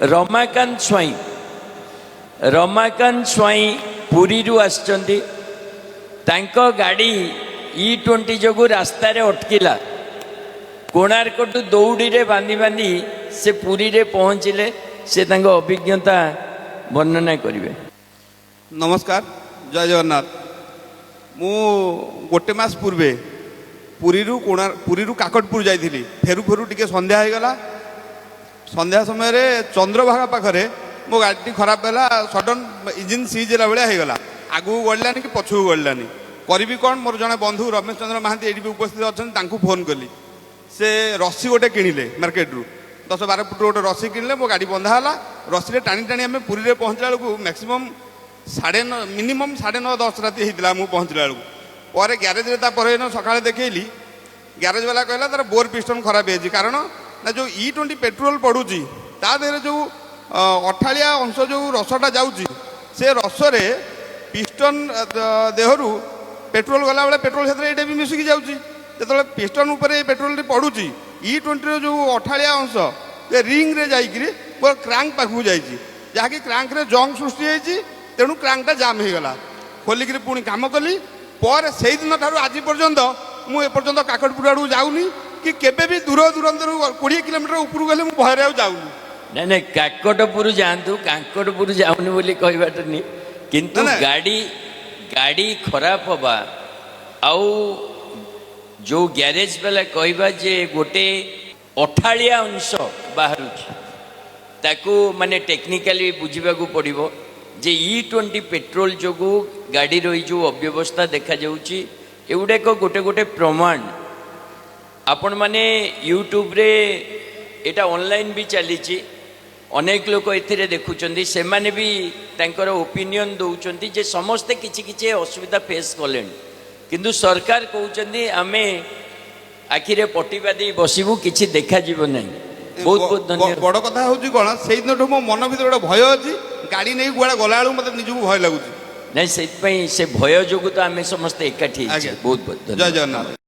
रमाकांत स्वाई पुरी आसचंती तांको गाड़ी E20 जोगु रास्ता रे अटकिला कोणार्क टू दौड़ी रे बांधी बांधी से पुरी रे पहुँचले से तांको अभिज्ञता वर्णना करिवे। नमस्कार, जय जगन्नाथ। मु गोटे मास पूर्वे पुरी काकटपुर जाइथिली। फेरु फेरु टिके संध्या हो गला। संध्या समय रे चंद्रभागा पाखरे मो गाड़ी खराब है। सडन इंजिन सीज है भाया हो गला। आगू गड़लानी कि पछू गड़लानी करी कौन। मोर जड़े बंधु रमेश चंद्र महांती ये उपस्थित अच्छा फोन कली। से रस्सी गोटे किणिले मार्केट रू 10-12 फुट गोटे रस्सी किणिले। मो गाड़ी बंधा है। रस्सी टाणी टाणी आम पुरी रे पहुँचला बेलू मैक्सीम मिनिमम 9:30-10 राति होता मुझे पहुँचला बेलू पर ग्यारेज सका देखली। ग्यारेज वाला कहला तार बोर पिस्टन खराब है कारण ना जो E20 पेट्रोल पड़ुची ता देहरे जो अठाड़िया अंश जो रसटा जाऊँगी से रसरे पिस्टन देहरु पेट्रोल गला बेले पेट्रोल क्षेत्र ये भी मिसिकी जाऊँगी। जो पिस्टन उपर पेट्रोल पड़ुची E20 जो अठाड़िया अंश रिंग रे जाइए पूरा क्रांक पाखु जाइए जहाँकि क्रांक रे जंग सृष्टि होती तेणु क्रांकटा जाम हो गला। खोलिक पुणी काम कली पर से दिन ठार आज पर्यंत मुझे काकटपुर आड़ू जाऊनी कि केबे भी दूर दूरांतर 20 किलोमीटर ऊपर गले मुझे भयर जाऊनी। नहीं नहीं काकटपुर जातु काकटपुर जाऊनी बोली कहबाट नहीं किंतु गाड़ी खराब हवा आउ जो ग्यारेज वाला कहवा जे गोटे अठाड़िया अंश बाहर ताकू माने टेक्निकली बुझा पड़ो जे E20 पेट्रोल जो गाड़ी रही जो अव्यवस्था देखा जाउची एगुड़ाक गोटे गोटे प्रमाण आपण माने यूट्यूब रे एटा ऑनलाइन भी चली अनेक लोक ए देखुं से माने भी तांकर ओपिनियन दौरान जे समस्ते किछि किछि असुविधा फेस कले किंतु सरकार कहते आमे आखिरे पटिबा दे बसबू किछि देखा जीव नहीं। बहुत बहुत धन्यवाद। बड़ कथा हूँ कौन से दिन मो मन भर गोटे भय अच्छी गाड़ी नहीं गुड़ा गला मतलब निजक भय लगुच नहीं से भय जो तो आम समस्ते एकाठी। बहुत बहुत जय जगन्नाथ।